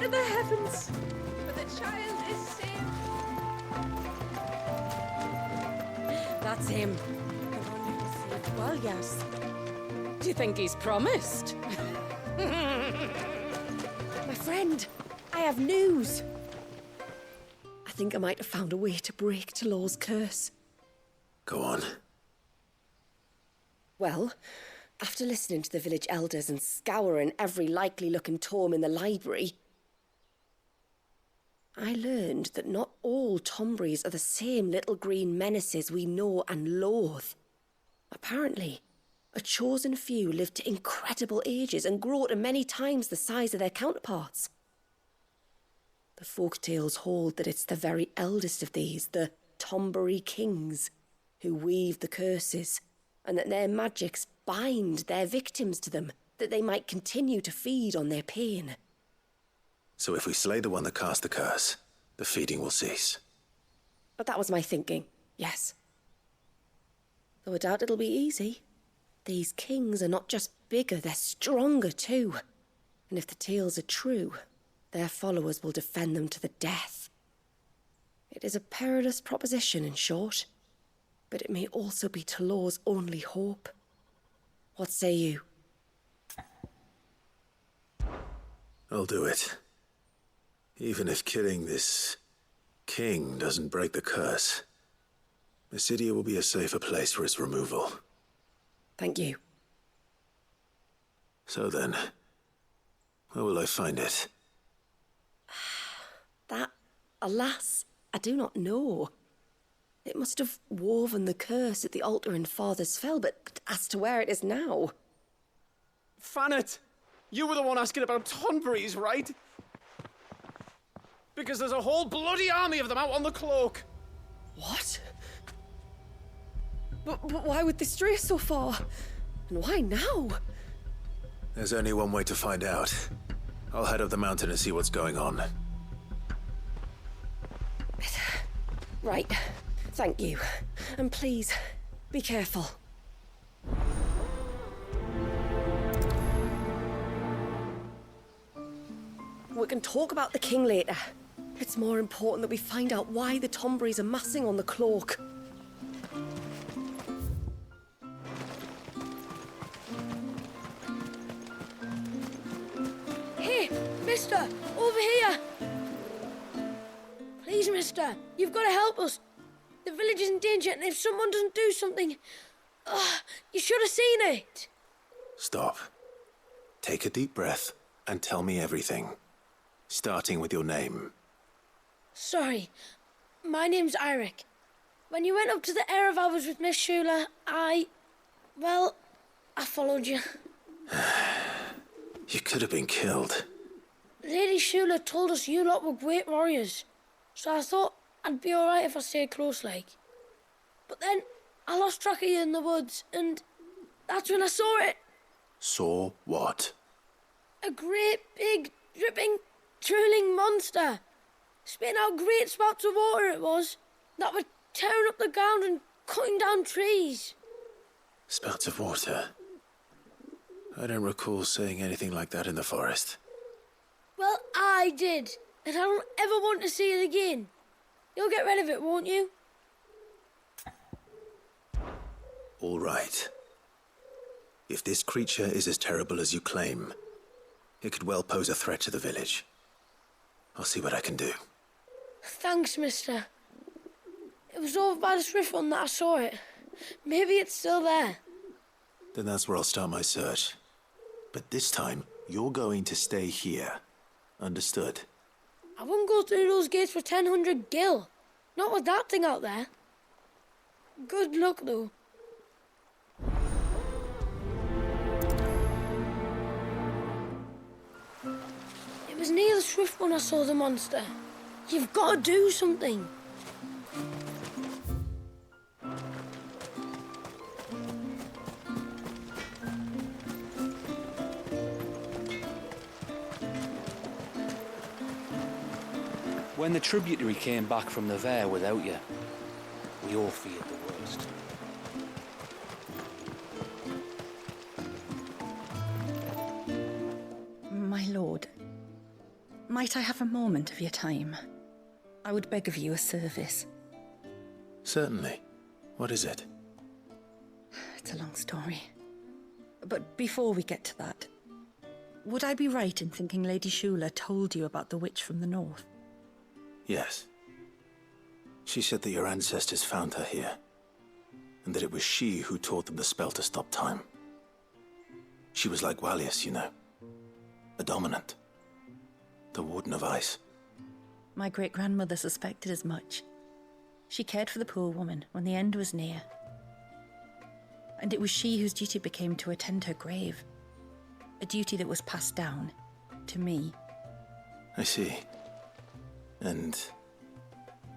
in the heavens. But the child is safe. That's him. The one who was saved well, yes. Do you think he's promised? My friend, I have news. I think I might have found a way to break Talor's curse. Go on. Well, after listening to the village elders and scouring every likely-looking tome in the library, I learned that not all Tomberries are the same little green menaces we know and loathe. Apparently, a chosen few live to incredible ages and grow to many times the size of their counterparts. The folk tales hold that it's the very eldest of these, the Tomberry kings, who weave the curses, and that their magics bind their victims to them, that they might continue to feed on their pain. So if we slay the one that cast the curse, the feeding will cease. But that was my thinking, yes. Though I doubt it'll be easy. These kings are not just bigger, they're stronger too. And if the tales are true, their followers will defend them to the death. It is a perilous proposition, in short, but it may also be Talor's only hope. What say you? I'll do it. Even if killing this king doesn't break the curse, Mysidia will be a safer place for its removal. Thank you. So then, where will I find it? That, alas, I do not know. It must have woven the curse at the altar in Father's Fell, but as to where it is now... Fanet! You were the one asking about Tonberries, right? Because there's a whole bloody army of them out on the cloak. What? But why would they stray so far? And why now? There's only one way to find out. I'll head up the mountain and see what's going on. Right. Thank you. And please, be careful. We can talk about the king later. It's more important that we find out why the Tomberries are massing on the cloak. Hey, mister! Over here! Please, mister, you've got to help us. The village is in danger, and if someone doesn't do something... you should have seen it! Stop. Take a deep breath and tell me everything. Starting with your name. Sorry, my name's Eirik. When you went up to the Erev was with Miss Shula, I followed you. You could have been killed. Lady Shula told us you lot were great warriors, so I thought I'd be alright if I stayed close like. But then I lost track of you in the woods, and that's when I saw it. Saw what? A great, big, dripping, drooling monster. Spitting out great spouts of water it was, that were tearing up the ground and cutting down trees. Spouts of water? I don't recall seeing anything like that in the forest. Well, I did, and I don't ever want to see it again. You'll get rid of it, won't you? All right. If this creature is as terrible as you claim, it could well pose a threat to the village. I'll see what I can do. Thanks, mister. It was over by the Swift one that I saw it. Maybe it's still there. Then that's where I'll start my search. But this time, you're going to stay here. Understood? I wouldn't go through those gates for 1,000 gil. Not with that thing out there. Good luck, though. It was near the Swift one I saw the monster. You've got to do something. When the tributary came back from the Vare without you, we all feared the worst. My lord, Might I have a moment of your time? I would beg of you a service. Certainly. What is it? It's a long story. But before we get to that, would I be right in thinking Lady Shula told you about the witch from the north? Yes. She said that your ancestors found her here, and that it was she who taught them the spell to stop time. She was like Walius, you know. A dominant. The Warden of Ice. My great-grandmother suspected as much. She cared for the poor woman when the end was near. And it was she whose duty became to attend her grave. A duty that was passed down to me. I see. And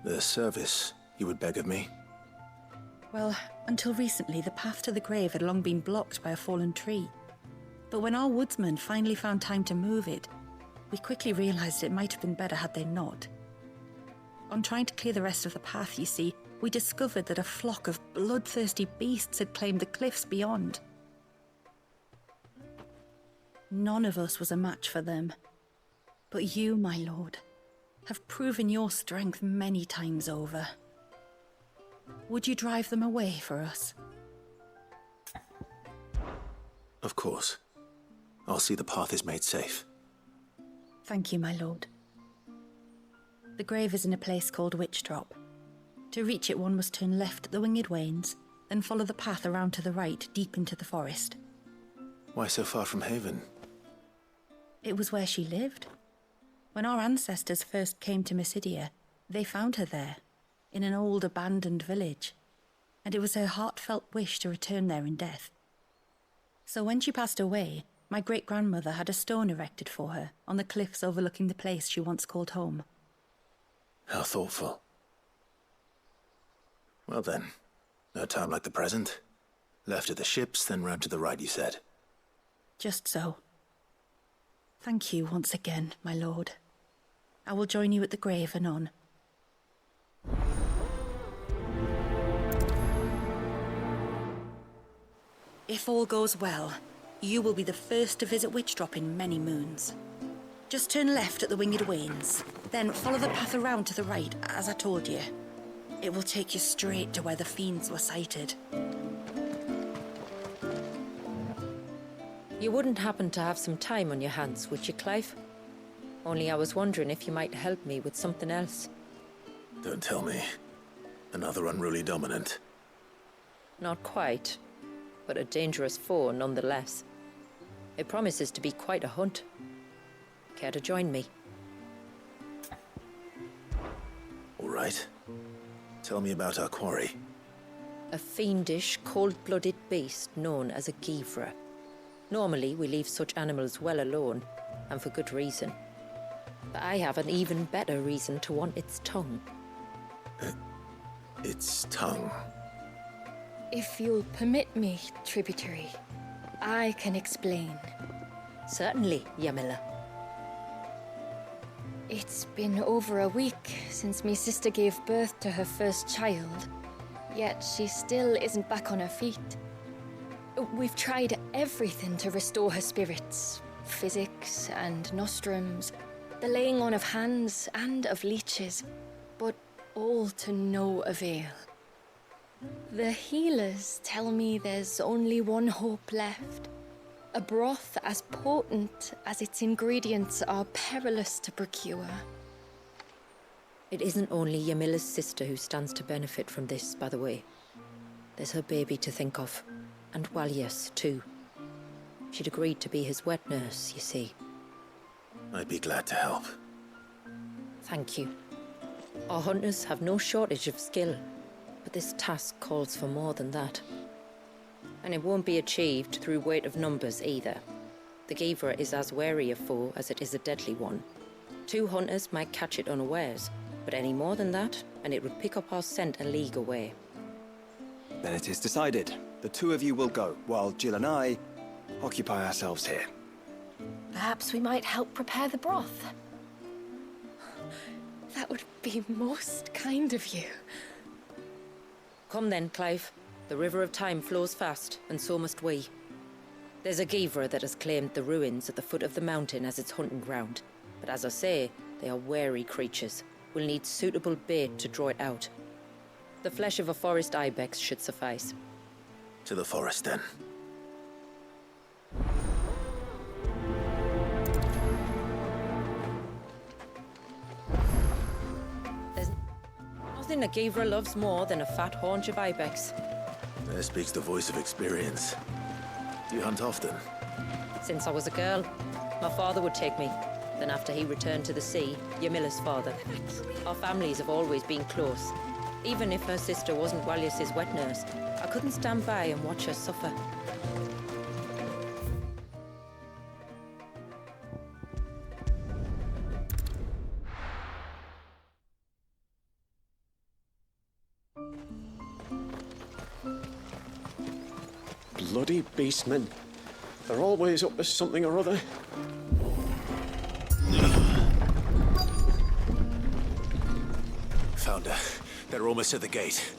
the service you would beg of me? Well, until recently, the path to the grave had long been blocked by a fallen tree. But when our woodsmen finally found time to move it, we quickly realized it might have been better had they not. On trying to clear the rest of the path, you see, we discovered that a flock of bloodthirsty beasts had claimed the cliffs beyond. None of us was a match for them. But you, my lord, have proven your strength many times over. Would you drive them away for us? Of course. I'll see the path is made safe. Thank you, my lord. The grave is in a place called Witch Drop. To reach it, one must turn left at the Winged Wains, then follow the path around to the right, deep into the forest. Why so far from Haven? It was where she lived. When our ancestors first came to Mysidia, they found her there, in an old abandoned village, and it was her heartfelt wish to return there in death. So when she passed away, my great-grandmother had a stone erected for her on the cliffs overlooking the place she once called home. How thoughtful. Well then, no time like the present. Left at the ships, then round to the right, you said. Just so. Thank you once again, my lord. I will join you at the grave anon. If all goes well, you will be the first to visit Witch Drop in many moons. Just turn left at the Winged Wains, then follow the path around to the right, as I told you. It will take you straight to where the fiends were sighted. You wouldn't happen to have some time on your hands, would you, Clive? Only I was wondering if you might help me with something else. Don't tell me. Another unruly dominant. Not quite, but a dangerous foe nonetheless. It promises to be quite a hunt. Care to join me? All right. Tell me about our quarry. A fiendish, cold-blooded beast known as a Givra. Normally, we leave such animals well alone, and for good reason. But I have an even better reason to want its tongue. Its tongue. If you'll permit me, tributary, I can explain. Certainly, Yamila. It's been over a week since me sister gave birth to her first child, yet she still isn't back on her feet. We've tried everything to restore her spirits. Physics and nostrums, the laying on of hands and of leeches, but all to no avail. The healers tell me there's only one hope left. A broth as potent as its ingredients are perilous to procure. It isn't only Yamila's sister who stands to benefit from this, by the way. There's her baby to think of. And Walius, too. She'd agreed to be his wet nurse, you see. I'd be glad to help. Thank you. Our hunters have no shortage of skill, but this task calls for more than that. And it won't be achieved through weight of numbers either. The Givra is as wary a foe as it is a deadly one. 2 hunters might catch it unawares, but any more than that, and it would pick up our scent a league away. Then it is decided. The 2 of you will go, while Jill and I occupy ourselves here. Perhaps we might help prepare the broth. That would be most kind of you. Come then, Clive. The river of time flows fast, and so must we. There's a Givra that has claimed the ruins at the foot of the mountain as its hunting ground. But as I say, they are wary creatures. We'll need suitable bait to draw it out. The flesh of a forest ibex should suffice. To the forest, then. There's nothing a Givra loves more than a fat haunch of ibex. There speaks the voice of experience. Do you hunt often? Since I was a girl, my father would take me. Then after he returned to the sea, Yamila's father. Our families have always been close. Even if her sister wasn't Wallius's wet nurse, I couldn't stand by and watch her suffer. Bloody beastmen. They're always up to something or other. Found her. They're almost at the gate.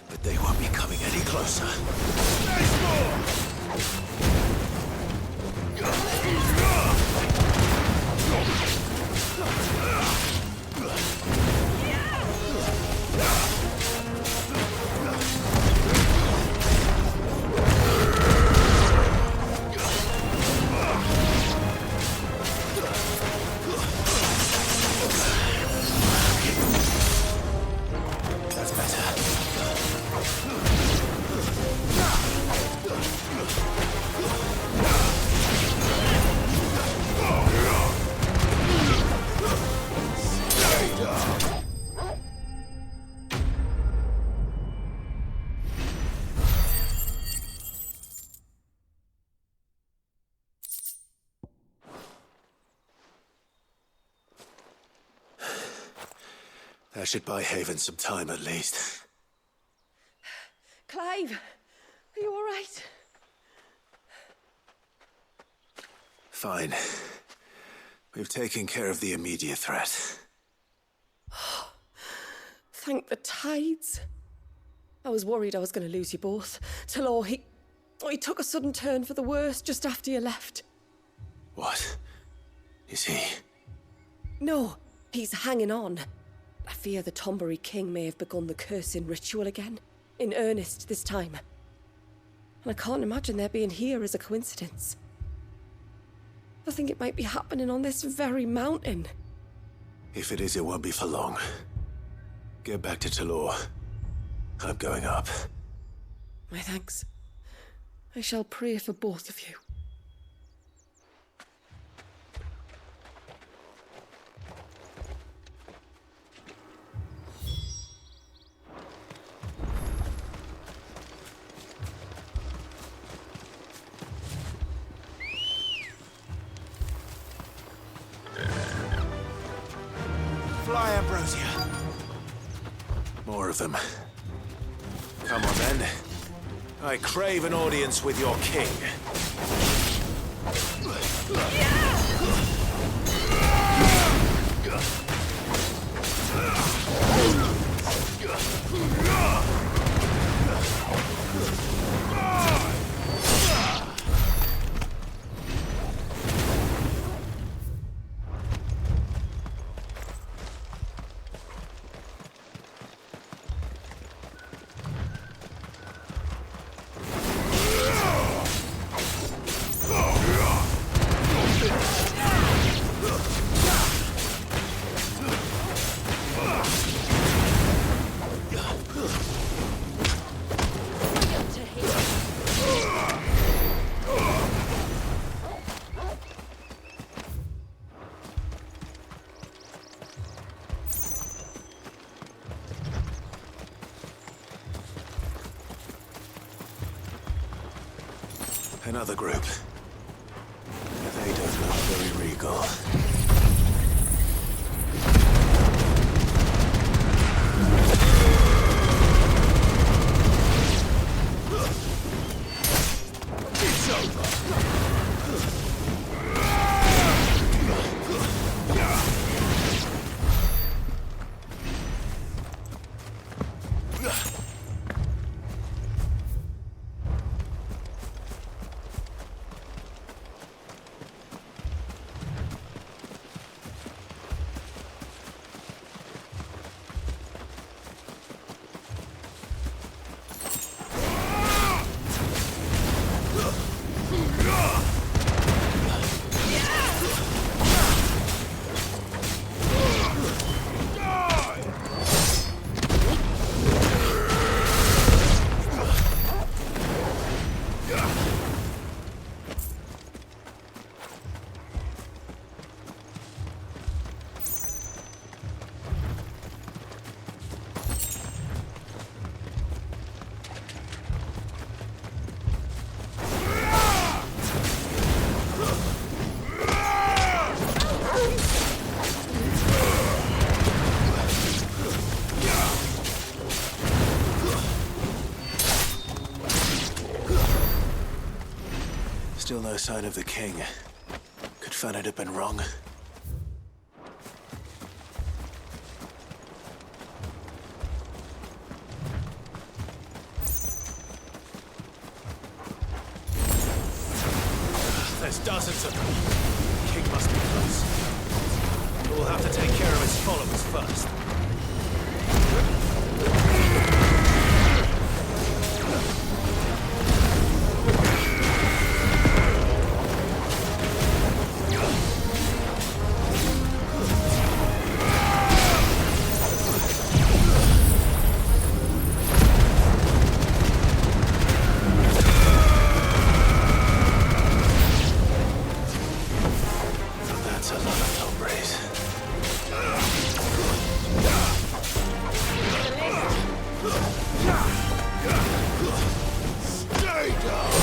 But they won't be coming any closer. That's better. That should buy Haven some time at least. Clive, are you all right? Fine. We've taken care of the immediate threat. Thank the tides. I was worried I was going to lose you both. Till he took a sudden turn for the worse just after you left. What? Is he? No, he's hanging on. I fear the Tombury King may have begun the cursing ritual again. In earnest this time. And I can't imagine their being here as a coincidence. I think it might be happening on this very mountain. If it is, it won't be for long. Get back to Talor. I'm going up. My thanks. I shall pray for both of you. Fly, Ambrosia. More of them. Come on, then. I crave an audience with your king. Another group. They don't look very regal. It's over. Still no sign of the king. Could Fannet have been wrong? There's dozens of them. The king must be close. We'll have to take care of his followers first. That's a lot of Tombres. Stay down!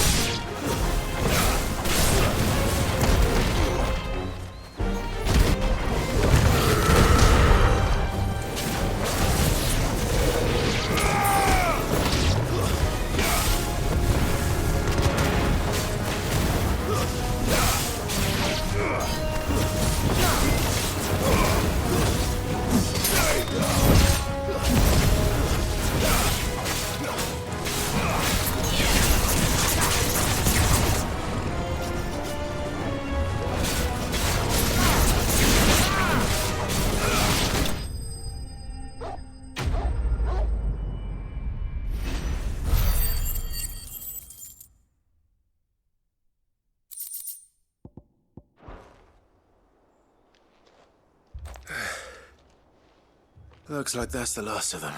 Looks like that's the last of them.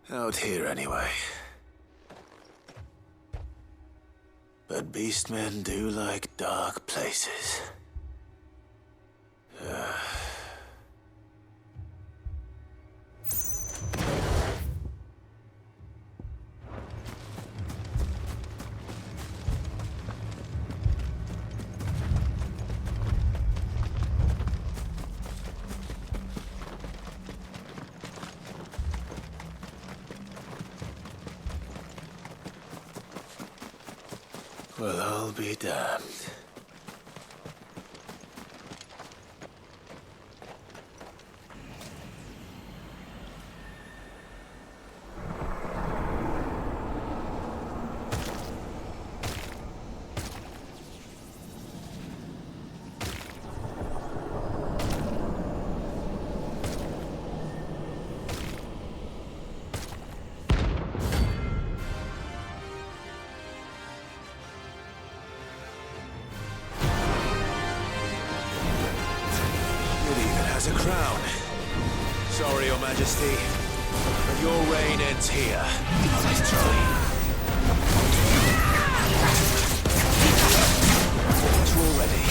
Out here, anyway. But beastmen do like dark places. Well, I'll be damned. A crown. Sorry, Your Majesty, but your reign ends here. Literally. Already.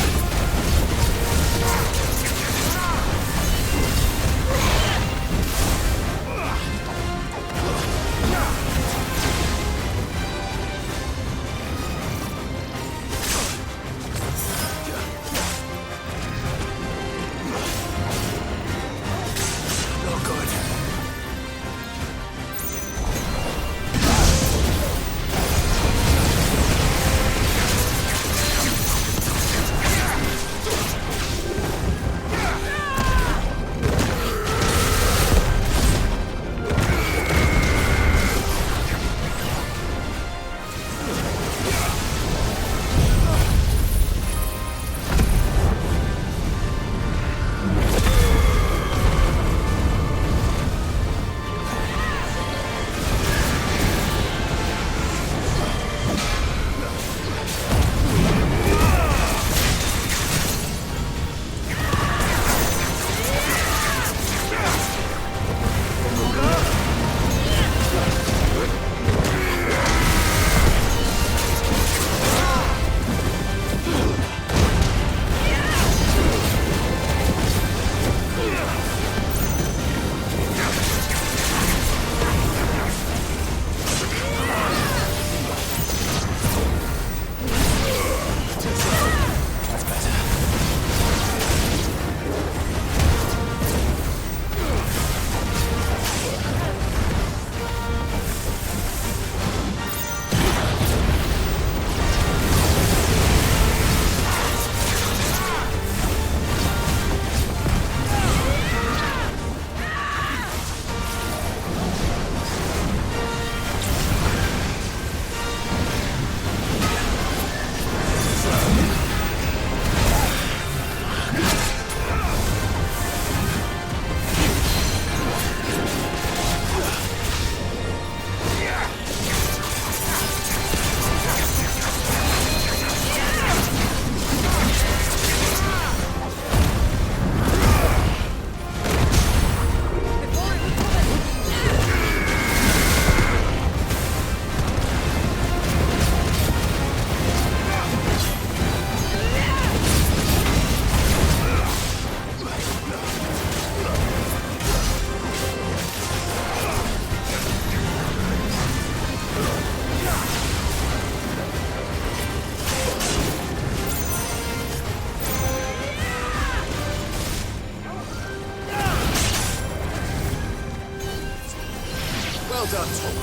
Well done, Tom.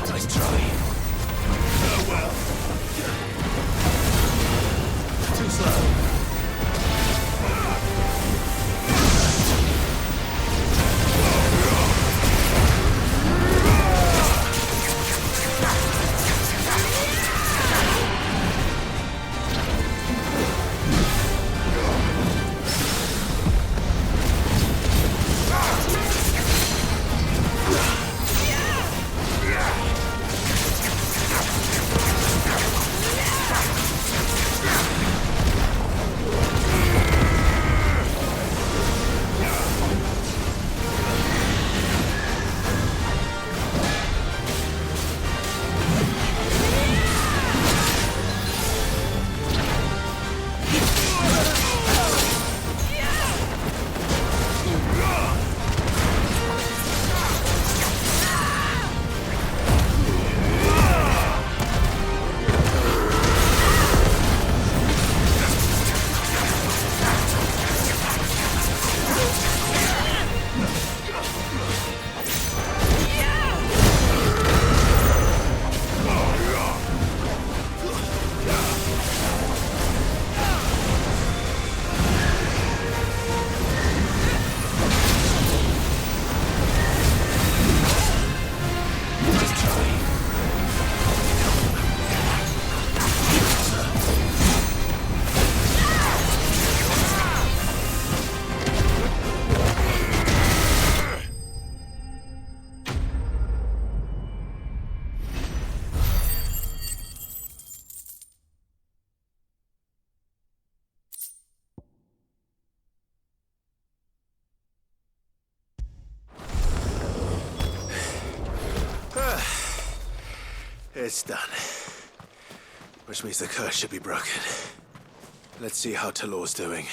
Nice try. Oh well. Too slow. It's done. Which means the curse should be broken. Let's see how Talor's doing.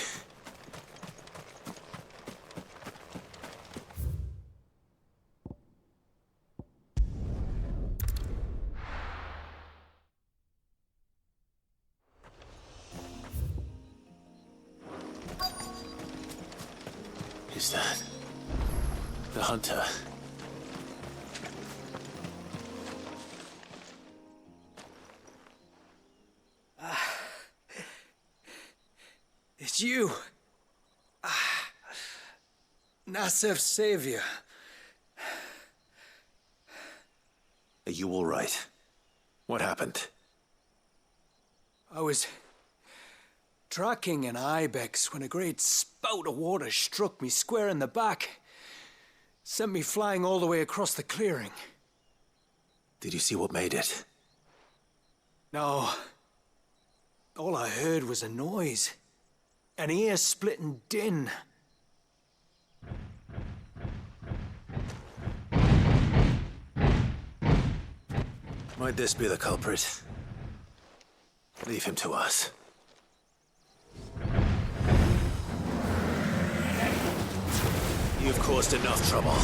Is that the hunter? It's you. Nasser's savior. Are you all right? What happened? I was tracking an ibex when a great spout of water struck me square in the back. Sent me flying all the way across the clearing. Did you see what made it? No. All I heard was a noise. An ear-splitting din. Might this be the culprit? Leave him to us. You've caused enough trouble.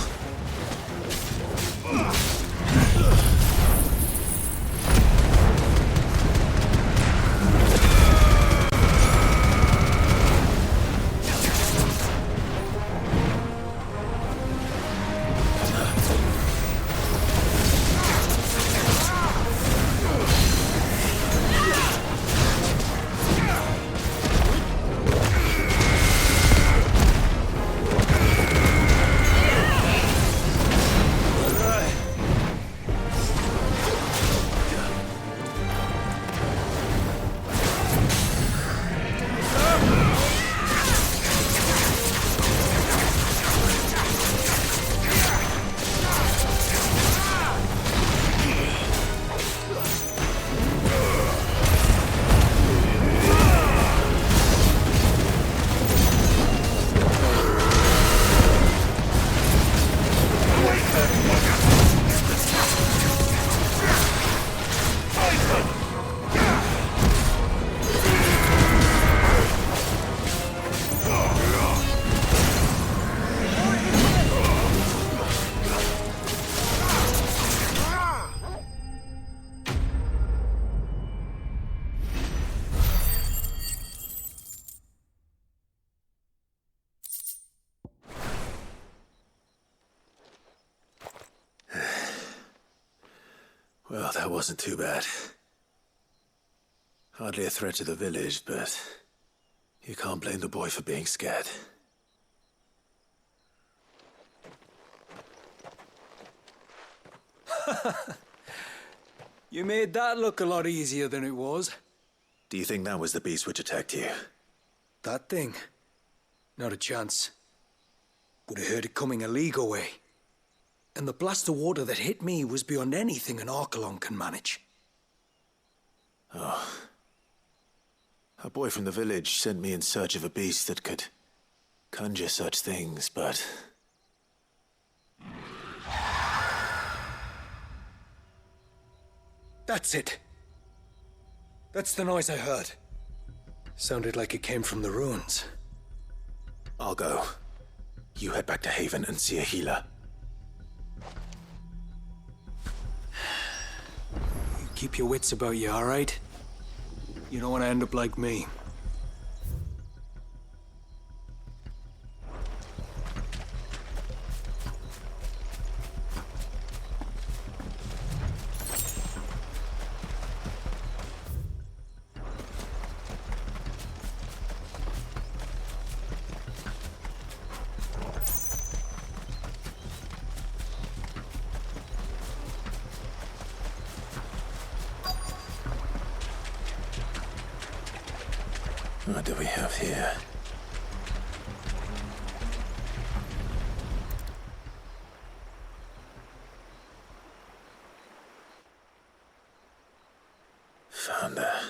Well, that wasn't too bad. Hardly a threat to the village, but you can't blame the boy for being scared. You made that look a lot easier than it was. Do you think that was the beast which attacked you? That thing? Not a chance. Would have heard it coming a league away. And the blast of water that hit me was beyond anything an Archelon can manage. Oh. A boy from the village sent me in search of a beast that could conjure such things, but... That's it. That's the noise I heard. Sounded like it came from the ruins. I'll go. You head back to Haven and see a healer. Keep your wits about you, all right? You don't want to end up like me. What do we have here? Found her.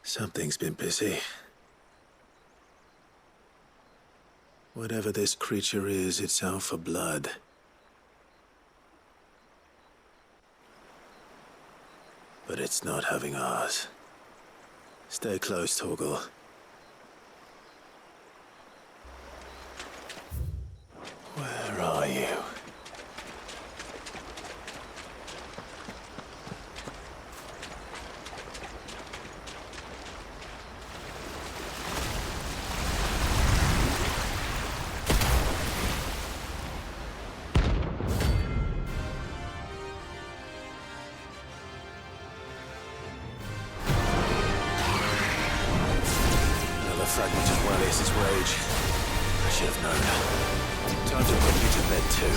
Something's been busy. Whatever this creature is, it's out for blood. But it's not having ours. Stay close, Torgal. Where are you? Fragment of Wallis's rage. I should have known. Time to put you to bed too.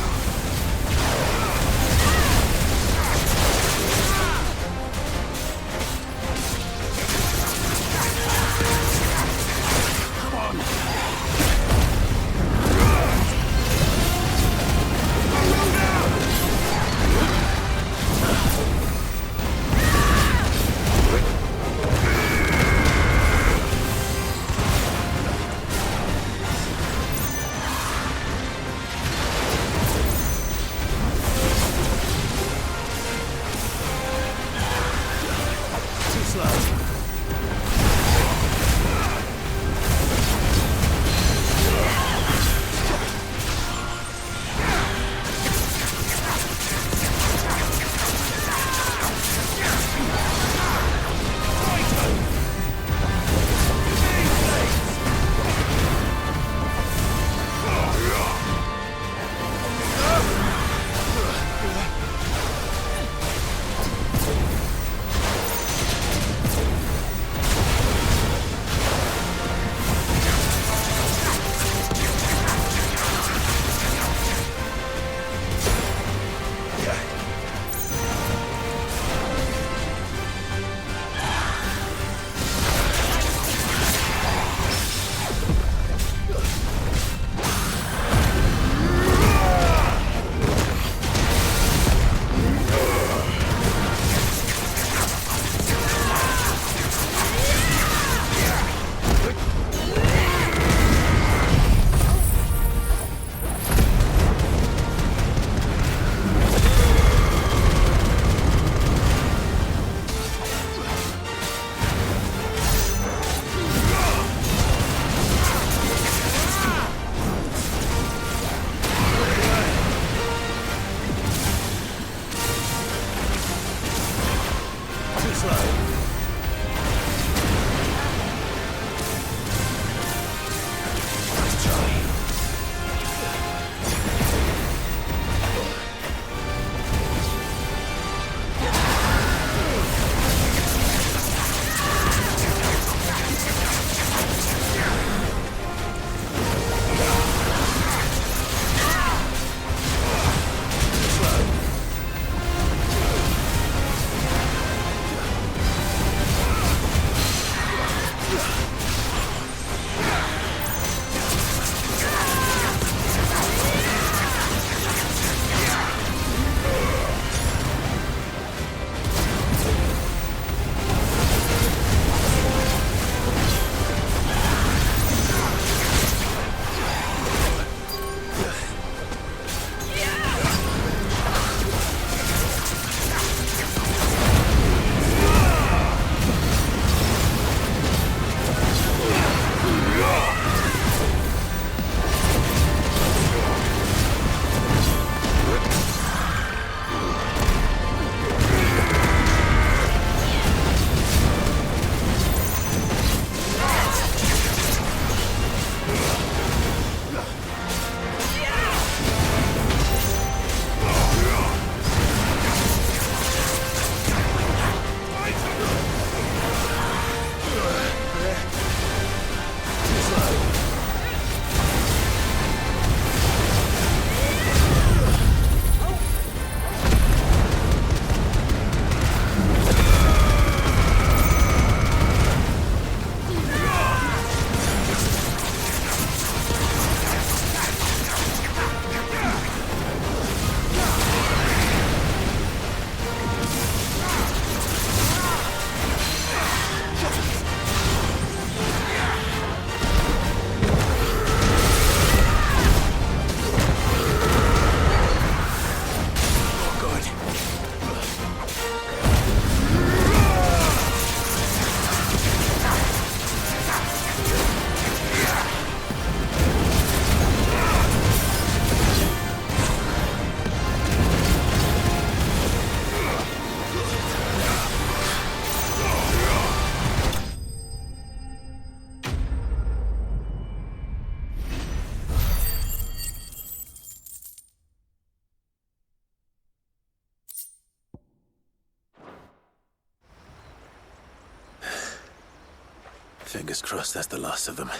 Fingers crossed that's the last of them.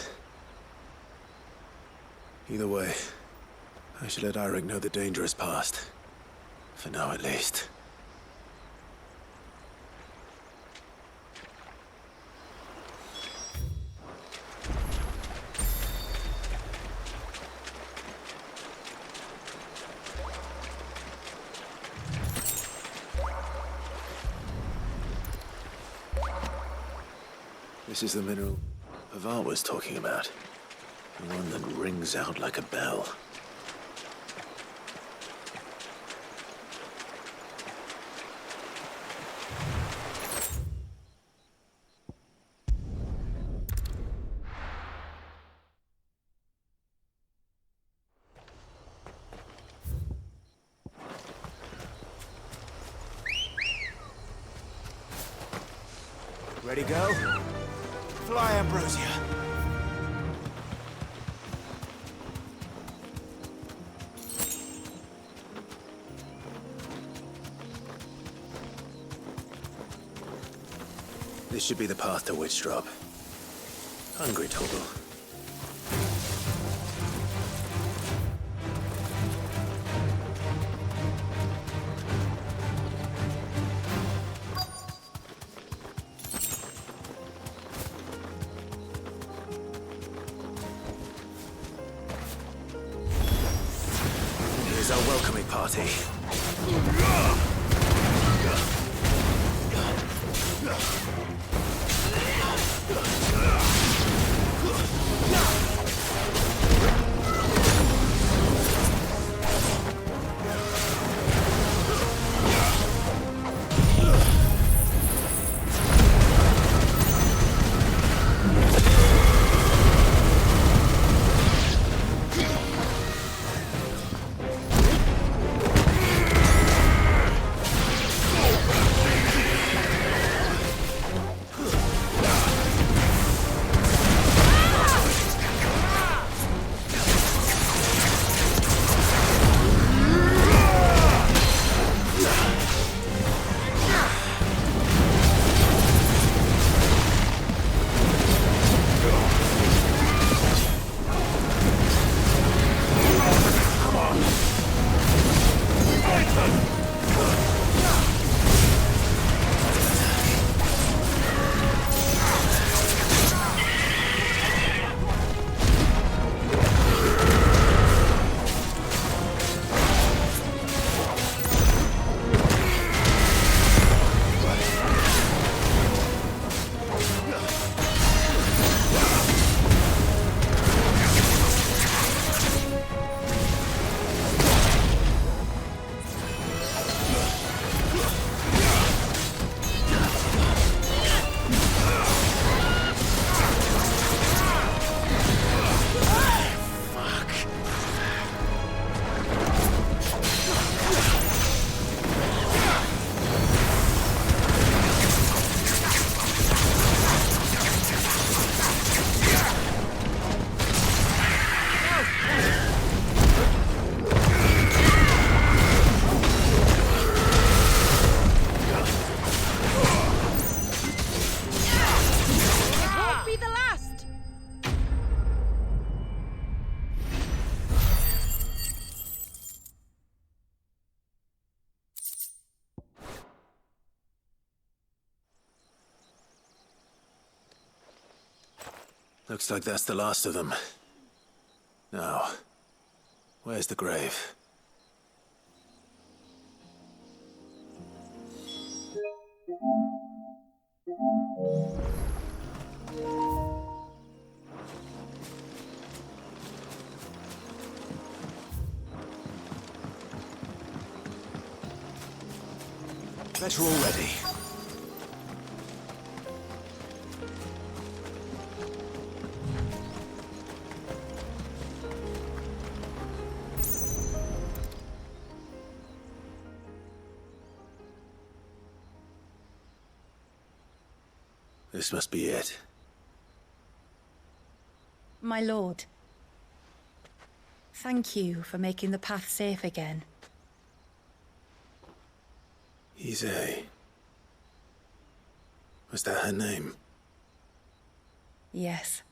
Either way, I should let Eirik know the danger is past. For now, at least. This is the mineral Paval was talking about. The one that rings out like a bell. Ready, go? Fly, Ambrosia. This should be the path to Witchdrop. Hungry, Toggle. Here's our welcoming party. Looks like that's the last of them. Now, where's the grave? Bet you're all ready. This must be it. My lord, thank you for making the path safe again. XVI. Was that her name? Yes.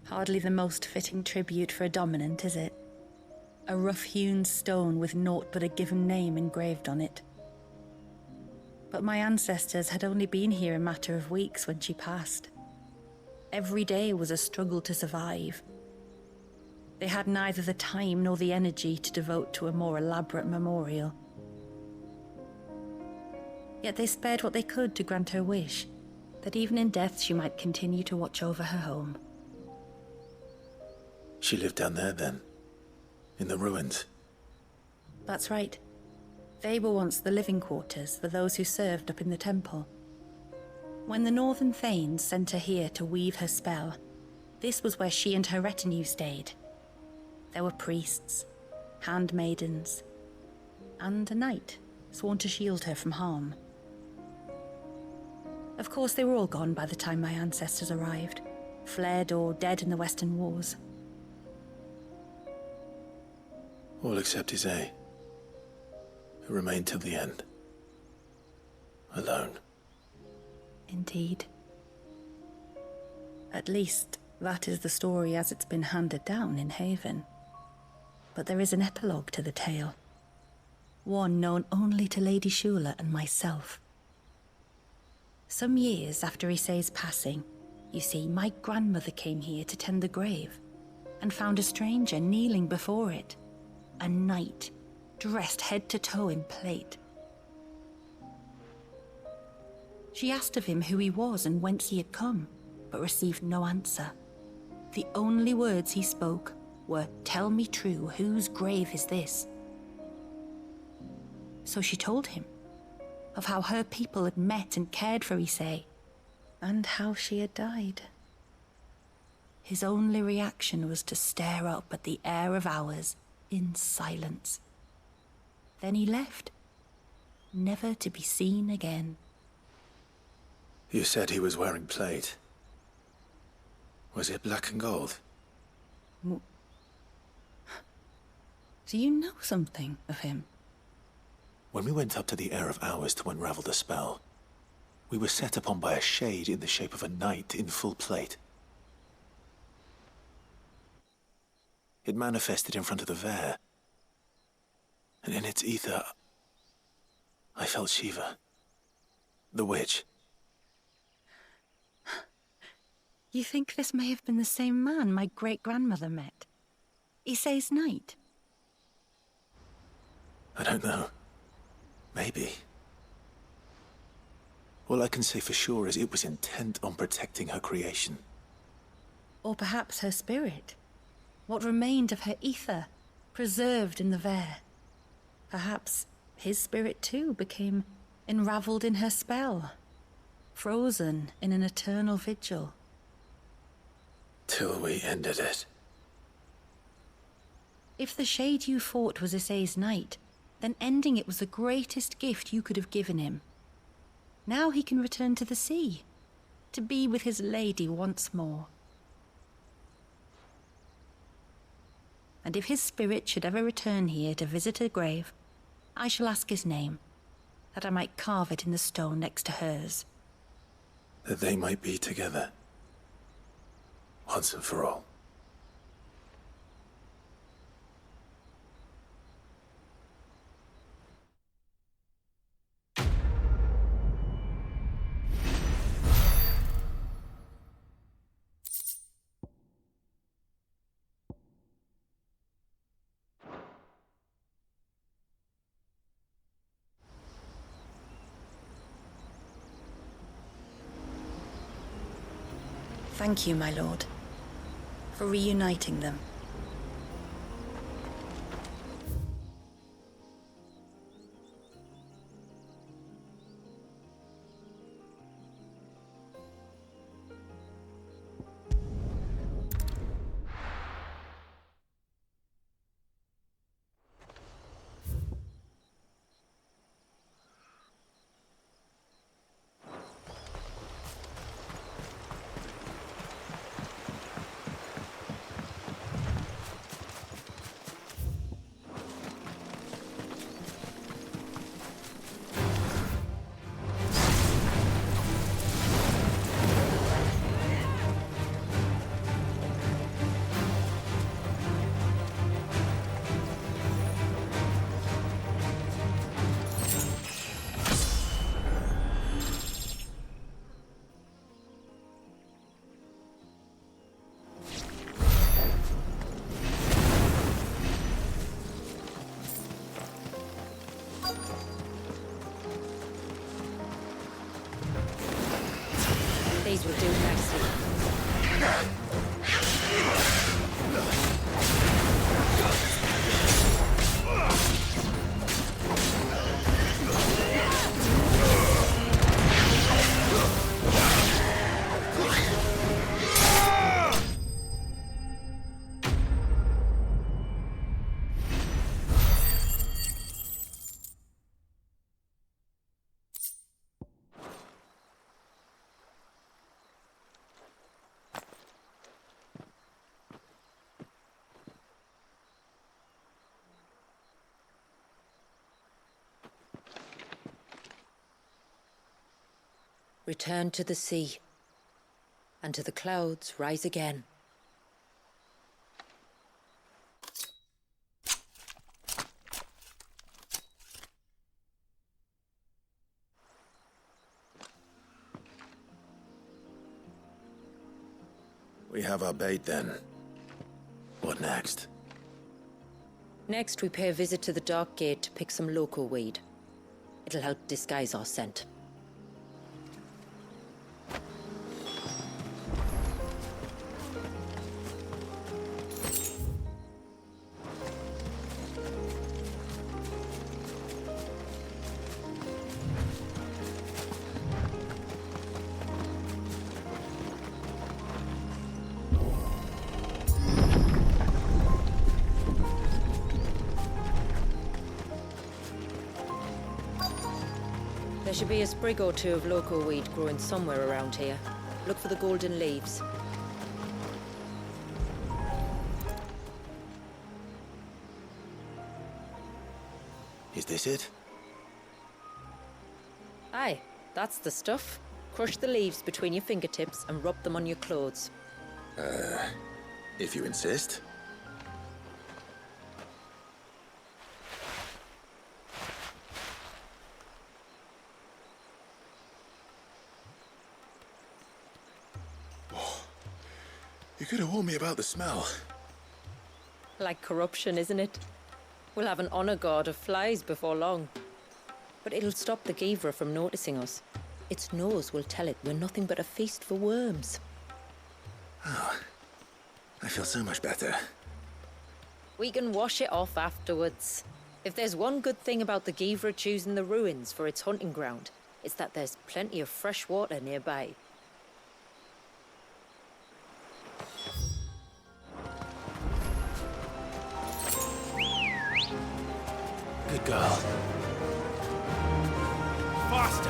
Hardly the most fitting tribute for a dominant, is it? A rough-hewn stone with naught but a given name engraved on it. But my ancestors had only been here a matter of weeks when she passed. Every day was a struggle to survive. They had neither the time nor the energy to devote to a more elaborate memorial. Yet they spared what they could to grant her wish, that even in death she might continue to watch over her home. She lived down there then? In the ruins? That's right. They were once the living quarters for those who served up in the temple. When the Northern Thanes sent her here to weave her spell, this was where she and her retinue stayed. There were priests, handmaidens, and a knight sworn to shield her from harm. Of course, they were all gone by the time my ancestors arrived, fled or dead in the Western Wars. All except XVI, who remained till the end. Alone. Indeed. At least, that is the story as it's been handed down in Haven. But there is an epilogue to the tale. One known only to Lady Shula and myself. Some years after XVI's passing, you see, my grandmother came here to tend the grave, and found a stranger kneeling before it. A knight, dressed head to toe in plate. She asked of him who he was and whence he had come, but received no answer. The only words he spoke were, "Tell me true, whose grave is this?" So she told him of how her people had met and cared for XVII, and how she had died. His only reaction was to stare up at the air of hours in silence. Then he left, never to be seen again. You said he was wearing plate. Was it black and gold? Do you know something of him? When we went up to the Air of Hours to unravel the spell, we were set upon by a shade in the shape of a knight in full plate. It manifested in front of the Vare, and in its ether, I felt Shiva, the witch. You think this may have been the same man my great-grandmother met? XVI's knight? I don't know. Maybe. All I can say for sure is it was intent on protecting her creation. Or perhaps her spirit? What remained of her ether, preserved in the Vare? Perhaps his spirit too became enraveled in her spell, frozen in an eternal vigil. Till we ended it. If the shade you fought was XVI's knight, then ending it was the greatest gift you could have given him. Now he can return to the sea, to be with his lady once more. And if his spirit should ever return here to visit her grave, I shall ask his name, that I might carve it in the stone next to hers. That they might be together. Once and for all. Thank you, my lord, for reuniting them. return to the sea, and to the clouds rise again. We have our bait then. What next? Next, we pay a visit to the Dark Gate to pick some local weed. It'll help disguise our scent. There should be a sprig or two of local weed growing somewhere around here. Look for the golden leaves. Is this it? Aye, that's the stuff. Crush the leaves between your fingertips and rub them on your clothes. If you insist. You could have warned me about the smell. Like corruption, isn't it? We'll have an honor guard of flies before long. But it'll stop the Givra from noticing us. Its nose will tell it we're nothing but a feast for worms. Oh, I feel so much better. We can wash it off afterwards. If there's one good thing about the Givra choosing the ruins for its hunting ground, it's that there's plenty of fresh water nearby. Good girl. Faster!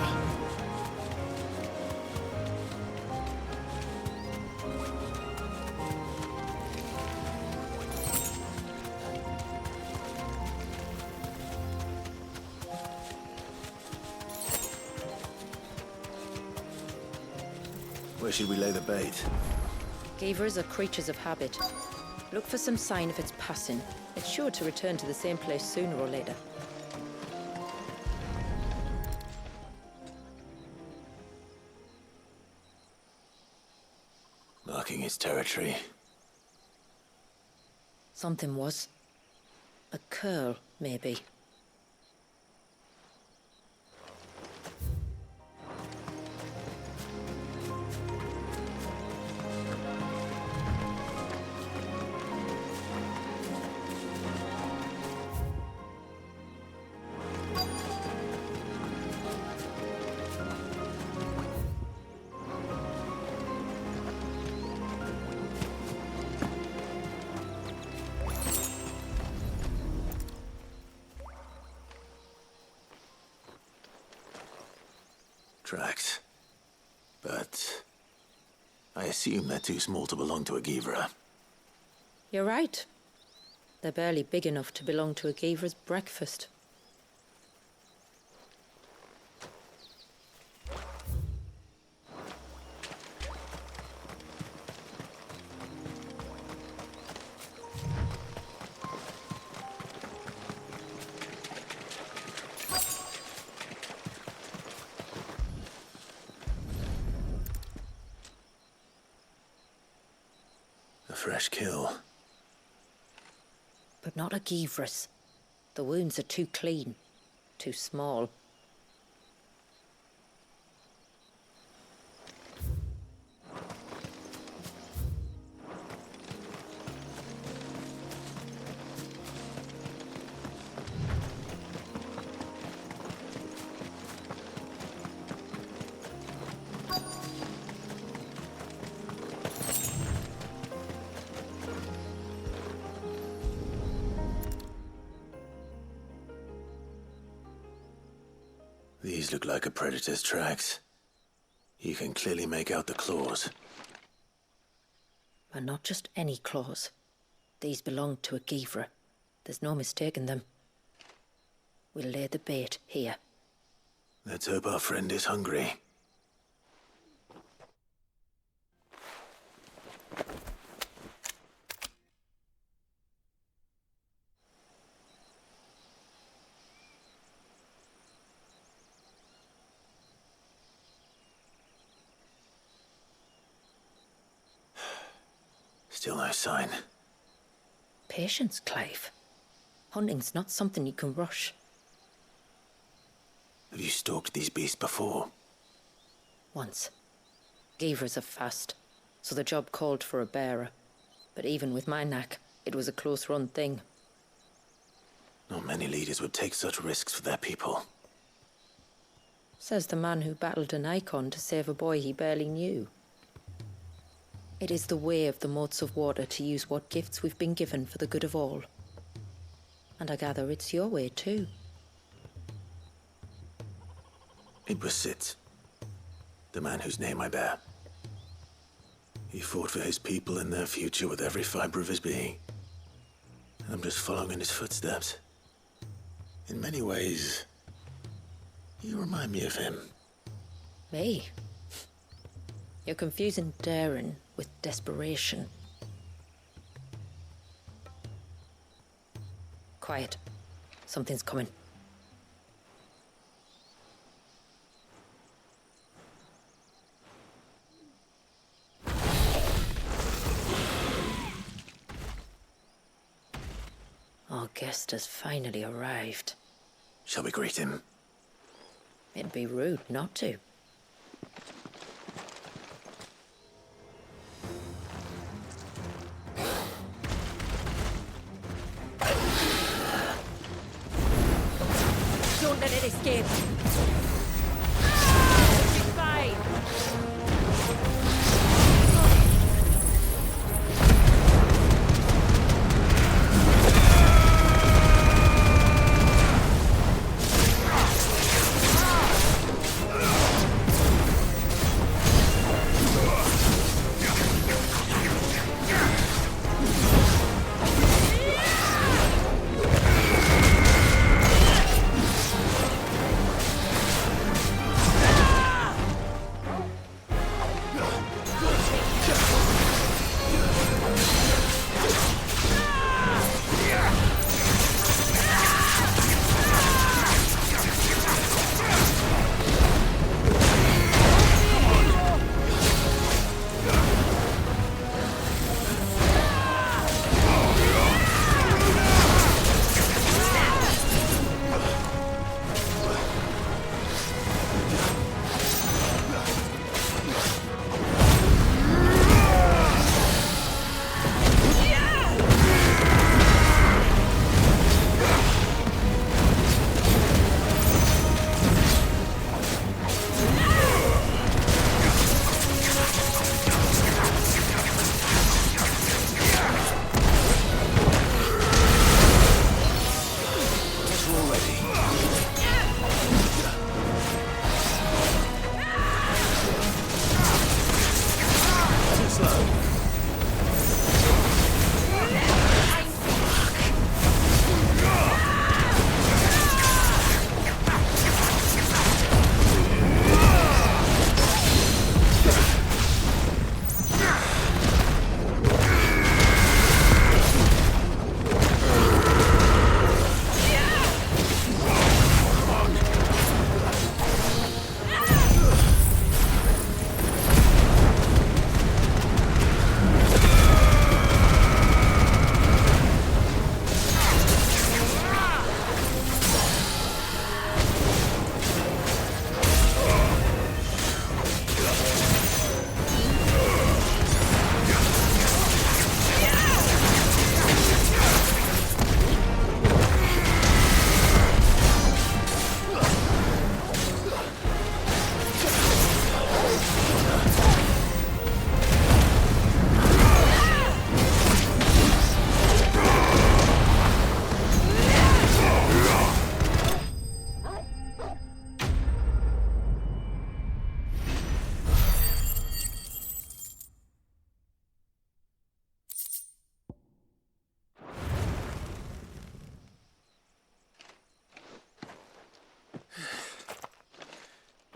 Where should we lay the bait? Givras are creatures of habit. Look for some sign of its passing. It's sure to return to the same place sooner or later. Marking its territory. Something was. A curl, maybe. Tracks. But I assume they're too small to belong to a Givra. You're right. They're barely big enough to belong to a Givra's breakfast. A fresh kill. But not a Givra's. The wounds are too clean, too small. These look like a predator's tracks. You can clearly make out the claws. But not just any claws. These belong to a Givra. There's no mistaking them. We'll lay the bait here. Let's hope our friend is hungry. Still no sign. Patience, Clive. Hunting's not something you can rush. Have you stalked these beasts before? Once. Geevers are fast, so the job called for a bearer. But even with my knack, it was a close-run thing. Not many leaders would take such risks for their people. Says the man who battled an icon to save a boy he barely knew. It is the way of the moats of water to use what gifts we've been given for the good of all. And I gather it's your way too. It was Sid, the man whose name I bear. He fought for his people and their future with every fibre of his being. And I'm just following in his footsteps. In many ways, you remind me of him. Me? You're confusing daring with desperation. Quiet. Something's coming. Our guest has finally arrived. Shall we greet him? It'd be rude not to. Don't let it escape. Goodbye.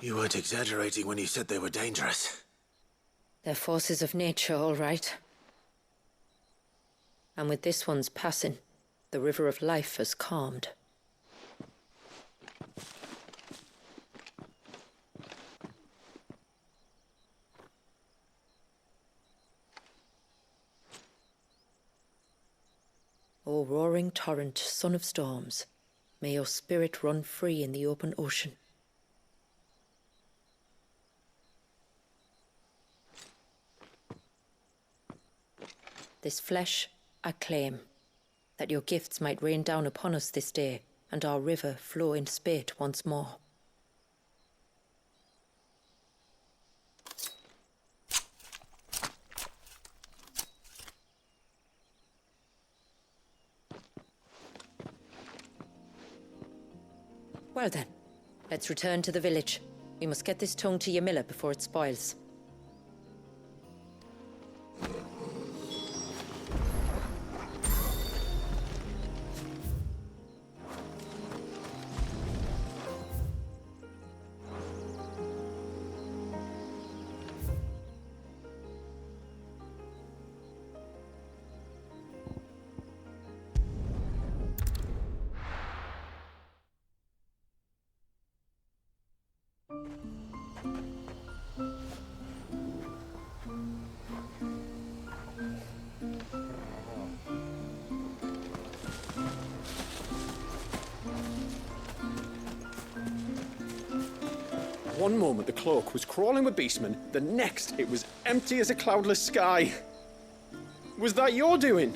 You weren't exaggerating when you said they were dangerous. They're forces of nature, all right. And with this one's passing, the river of life has calmed. O roaring torrent, son of storms, may your spirit run free in the open ocean. This flesh I claim, that your gifts might rain down upon us this day, and our river flow in spate once more. Well then, let's return to the village. We must get this tongue to Ymilla before it spoils. One moment the cloak was crawling with beastmen, the next it was empty as a cloudless sky. Was that your doing?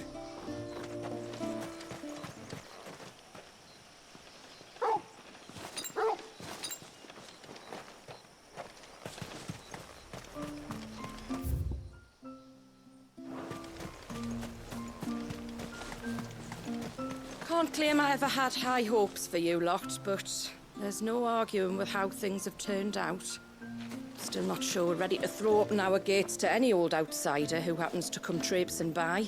Can't claim I ever had high hopes for you lot, but there's no arguing with how things have turned out. Still not sure we're ready to throw open our gates to any old outsider who happens to come traipsing by.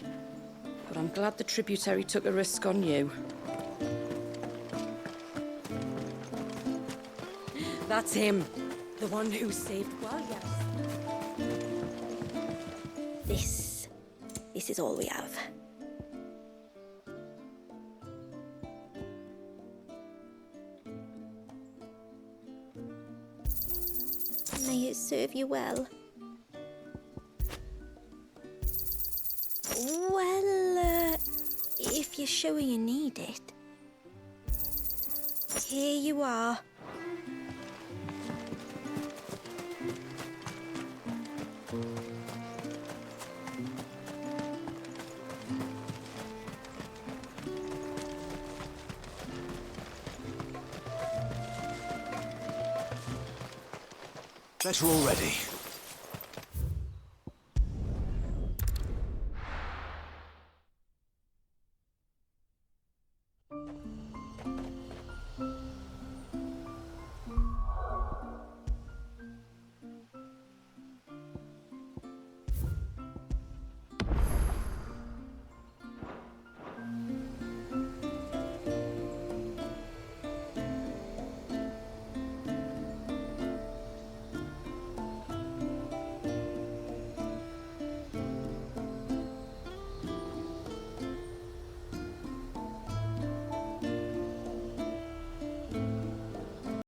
But I'm glad the tributary took a risk on you. That's him. The one who saved This is all we have. May it serve you well. Well, if you're sure you need it. Here you are. Better already.